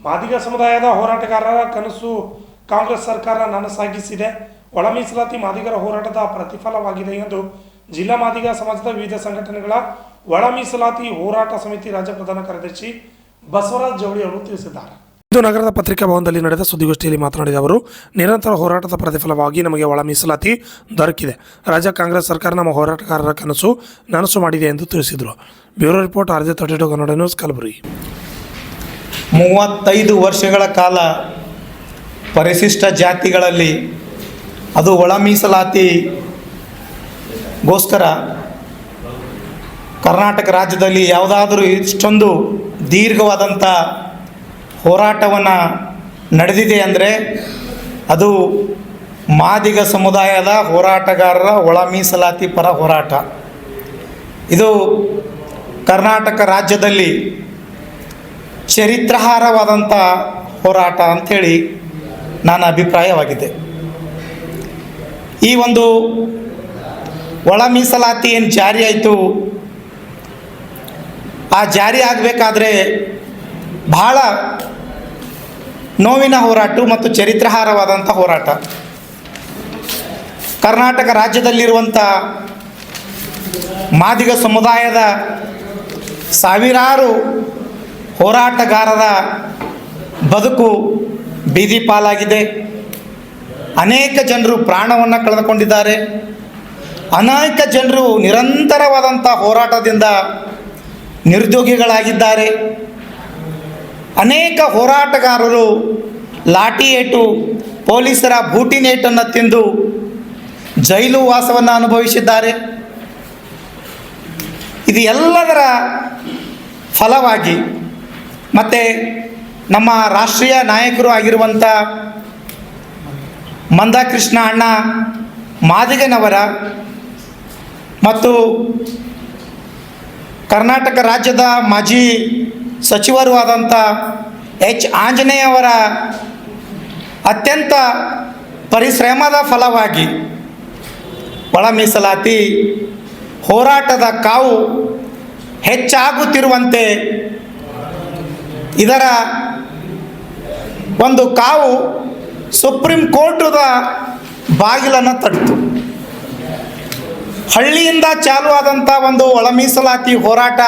ಮಾದಿಗ ಸಮುದಾಯದ ಹೋರಾಟಗಾರರ ಕನಸು ಕಾಂಗ್ರೆಸ್ ಸರ್ಕಾರ ನನಸಾಗಿಸಿದೆ. ಒಳ ಮೀಸಲಾತಿ ಮಾದಿಗರ ಹೋರಾಟದ ಪ್ರತಿಫಲವಾಗಿದೆ ಎಂದು ಜಿಲ್ಲಾ ಮಾದಿಗ ಸಮಾಜದ ವಿವಿಧ ಸಂಘಟನೆಗಳ ಒಳ ಮೀಸಲಾತಿ ಹೋರಾಟ ಸಮಿತಿ ರಾಜ್ಯ ಪ್ರಧಾನ ಕಾರ್ಯದರ್ಶಿ ಬಸವರಾಜ್ ಜವಳಿ ಅವರು ತಿಳಿಸಿದ್ದಾರೆ. ಇಂದು ನಗರದ ಪತ್ರಿಕಾ ಭವನದಲ್ಲಿ ನಡೆದ ಸುದ್ದಿಗೋಷ್ಠಿಯಲ್ಲಿ ಮಾತನಾಡಿದ ಅವರು, ನಿರಂತರ ಹೋರಾಟದ ಪ್ರತಿಫಲವಾಗಿ ನಮಗೆ ಒಳ ಮೀಸಲಾತಿ ದೊರಕಿದೆ. ರಾಜ್ಯ ಕಾಂಗ್ರೆಸ್ ಸರ್ಕಾರ ನಮ್ಮ ಹೋರಾಟಗಾರರ ಕನಸು ನನಸು ಮಾಡಿದೆ ಎಂದು ತಿಳಿಸಿದರು. Bureau report RJ32 Kannada news, Kalaburagi. 35 ವರ್ಷಗಳ ಕಾಲ ಪರಿಶಿಷ್ಟ ಜಾತಿಗಳಲ್ಲಿ ಅದು ಒಳ ಮೀಸಲಾತಿಗೋಸ್ಕರ ಕರ್ನಾಟಕ ರಾಜ್ಯದಲ್ಲಿ ಯಾವುದಾದರೂ ಇಷ್ಟೊಂದು ದೀರ್ಘವಾದಂಥ ಹೋರಾಟವನ್ನು ನಡೆದಿದೆ ಅಂದರೆ ಅದು ಮಾದಿಗ ಸಮುದಾಯದ ಹೋರಾಟಗಾರರ ಒಳ ಮೀಸಲಾತಿ ಪರ ಹೋರಾಟ. ಇದು ಕರ್ನಾಟಕ ರಾಜ್ಯದಲ್ಲಿ ಚರಿತ್ರಾರ್ಹವಾದಂಥ ಹೋರಾಟ ಅಂಥೇಳಿ ನನ್ನ ಅಭಿಪ್ರಾಯವಾಗಿದೆ. ಈ ಒಂದು ಒಳ ಮೀಸಲಾತಿ ಏನು ಜಾರಿ ಆಯಿತು, ಆ ಜಾರಿ ಆಗಬೇಕಾದ್ರೆ ಬಹಳ ನೋವಿನ ಹೋರಾಟ ಮತ್ತು ಚರಿತ್ರಾರ್ಹವಾದಂಥ ಹೋರಾಟ. ಕರ್ನಾಟಕ ರಾಜ್ಯದಲ್ಲಿರುವಂಥ ಮಾದಿಗ ಸಮುದಾಯದ ಸಾವಿರಾರು ಹೋರಾಟಗಾರರ ಬದುಕು ಬೀದಿ ಪಾಲಾಗಿದೆ. ಅನೇಕ ಜನರು ಪ್ರಾಣವನ್ನು ಕಳೆದುಕೊಂಡಿದ್ದಾರೆ. ಅನೇಕ ಜನರು ನಿರಂತರವಾದಂಥ ಹೋರಾಟದಿಂದ ನಿರುದ್ಯೋಗಿಗಳಾಗಿದ್ದಾರೆ. ಅನೇಕ ಹೋರಾಟಗಾರರು ಲಾಠಿ ಏಟು, ಪೊಲೀಸರ ಬೂಟಿನೇಟನ್ನು ತಿಂದು ಜೈಲು ವಾಸವನ್ನು ಅನುಭವಿಸಿದ್ದಾರೆ. ಇದು ಎಲ್ಲದರ ಫಲವಾಗಿ ಮತ್ತು ನಮ್ಮ ರಾಷ್ಟ್ರೀಯ ನಾಯಕರು ಆಗಿರುವಂಥ ಮಂದಕೃಷ್ಣ ಅಣ್ಣ ಮಾದಿಗನವರ ಮತ್ತು ಕರ್ನಾಟಕ ರಾಜ್ಯದ ಮಾಜಿ ಸಚಿವರು ಆದಂಥ H. ಆಂಜನೇಯವರ ಅತ್ಯಂತ ಪರಿಶ್ರಮದ ಫಲವಾಗಿ ಒಳ ಮೀಸಲಾತಿ ಹೋರಾಟದ ಕಾವು ಹೆಚ್ಚಾಗುತ್ತಿರುವಂತೆ ಇದರ ಒಂದು ಕಾವು ಸುಪ್ರೀಂ ಕೋರ್ಟದ ಬಾಗಿಲನ್ನು ತಟ್ಟಿತು. ಹಳ್ಳಿಯಿಂದ ಚಾಲು ಆದಂಥ ಒಂದು ಒಳ ಮೀಸಲಾತಿ ಹೋರಾಟ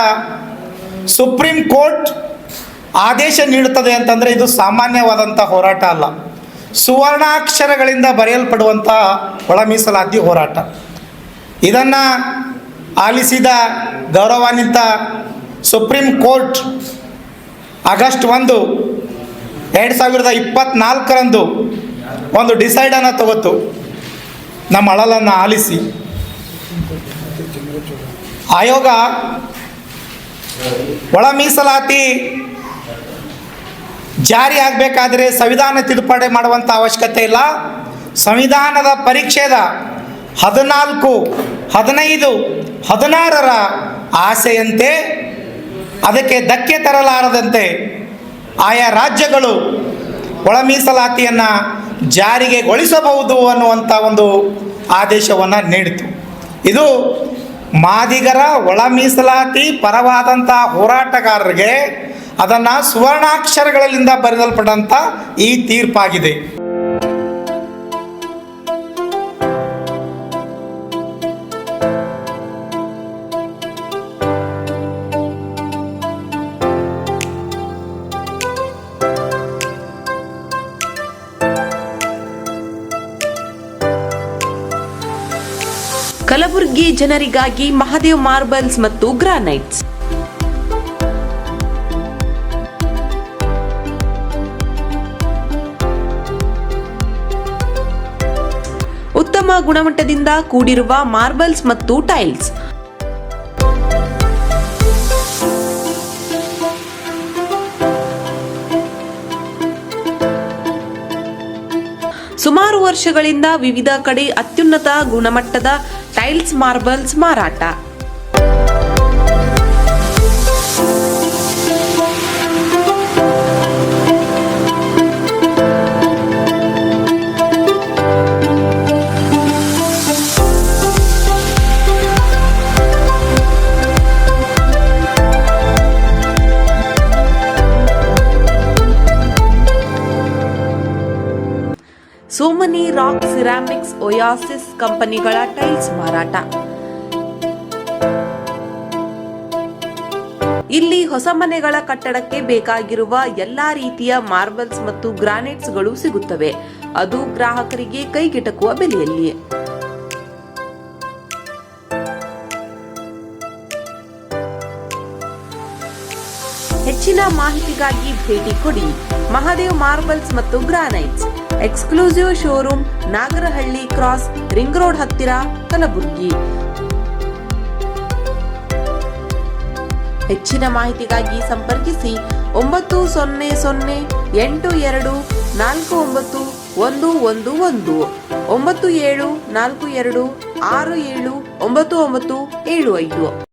ಸುಪ್ರೀಂ ಕೋರ್ಟ್ ಆದೇಶ ನೀಡುತ್ತದೆ ಅಂತಂದರೆ ಇದು ಸಾಮಾನ್ಯವಾದಂಥ ಹೋರಾಟ ಅಲ್ಲ. ಸುವರ್ಣಾಕ್ಷರಗಳಿಂದ ಬರೆಯಲ್ಪಡುವಂಥ ಒಳ ಮೀಸಲಾತಿ ಹೋರಾಟ. ಇದನ್ನು ಆಲಿಸಿದ ಗೌರವಾನ್ವಿತ ಸುಪ್ರೀಂ ಕೋರ್ಟ್ ಆಗಸ್ಟ್ 1, 2024 ಒಂದು ಡಿಸೈಡನ್ನು ತಗೋತು. ನಮ್ಮ ಅಳಲನ್ನು ಆಲಿಸಿ ಆಯೋಗ ಒಳ ಮೀಸಲಾತಿ ಜಾರಿ ಆಗಬೇಕಾದ್ರೆ ಸಂವಿಧಾನ ತಿದ್ದುಪಡಿ ಮಾಡುವಂಥ ಅವಶ್ಯಕತೆ ಇಲ್ಲ. ಸಂವಿಧಾನದ ಪರಿಚ್ಛೇದ 14, 15, 16ರ ಆಸೆಯಂತೆ ಅದಕ್ಕೆ ಧಕ್ಕೆ ತರಲಾರದಂತೆ ಆಯಾ ರಾಜ್ಯಗಳು ಒಳ ಮೀಸಲಾತಿಯನ್ನು ಜಾರಿಗೆಗೊಳಿಸಬಹುದು ಅನ್ನುವಂಥ ಒಂದು ಆದೇಶವನ್ನು ನೀಡಿತು. ಇದು ಮಾದಿಗರ ಒಳ ಮೀಸಲಾತಿ ಪರವಾದಂಥ ಹೋರಾಟಗಾರರಿಗೆ ಅದನ್ನು ಸುವರ್ಣಾಕ್ಷರಗಳಿಂದ ಬರೆಯಲ್ಪಟ್ಟಂಥ ಈ ತೀರ್ಪಾಗಿದೆ. ಕಲಬುರಗಿ ಜನರಿಗಾಗಿ ಮಹಾದೇವ್ ಮಾರ್ಬಲ್ಸ್ ಮತ್ತು ಗ್ರಾನೈಟ್ಸ್. ಉತ್ತಮ ಗುಣಮಟ್ಟದಿಂದ ಕೂಡಿರುವ ಮಾರ್ಬಲ್ಸ್ ಮತ್ತು ಟೈಲ್ಸ್. ಸುಮಾರು ವರ್ಷಗಳಿಂದ ವಿವಿಧ ಕಡೆ ಅತ್ಯುನ್ನತ ಗುಣಮಟ್ಟದ ಟೈಲ್ಸ್, ಮಾರ್ಬಲ್ಸ್ ಮಾರಾಟ. ಸೋಮನಿ ರಾಕ್ ಸಿರಾಮಿಕ್ಸ್ ಒಯಾಸಿಸ್ ಕಂಪನಿಗಳ ಟೈಲ್ಸ್ ಮಾರಾಟ. ಇಲ್ಲಿ ಹೊಸ ಮನೆಗಳ ಕಟ್ಟಡಕ್ಕೆ ಬೇಕಾಗಿರುವ ಎಲ್ಲಾ ರೀತಿಯ ಮಾರ್ಬಲ್ಸ್ ಮತ್ತು ಗ್ರಾನೈಟ್ಸ್ಗಳು ಸಿಗುತ್ತವೆ, ಅದು ಗ್ರಾಹಕರಿಗೆ ಕೈಗೆಟಕುವ ಬೆಲೆಯಲ್ಲಿ. ಹೆಚ್ಚಿನ ಮಾಹಿತಿಗಾಗಿ ಭೇಟಿ ಕೊಡಿ. ಮಹಾದೇವ್ ಮಾರ್ಬಲ್ಸ್ ಮತ್ತು granites, exclusive showroom, Nagarahalli cross, ring road ಹತ್ತಿರ, ಕಲಬುರಗಿ. ಹೆಚ್ಚಿನ ಮಾಹಿತಿಗಾಗಿ ಸಂಪರ್ಕಿಸಿ 9008249111 9742679975.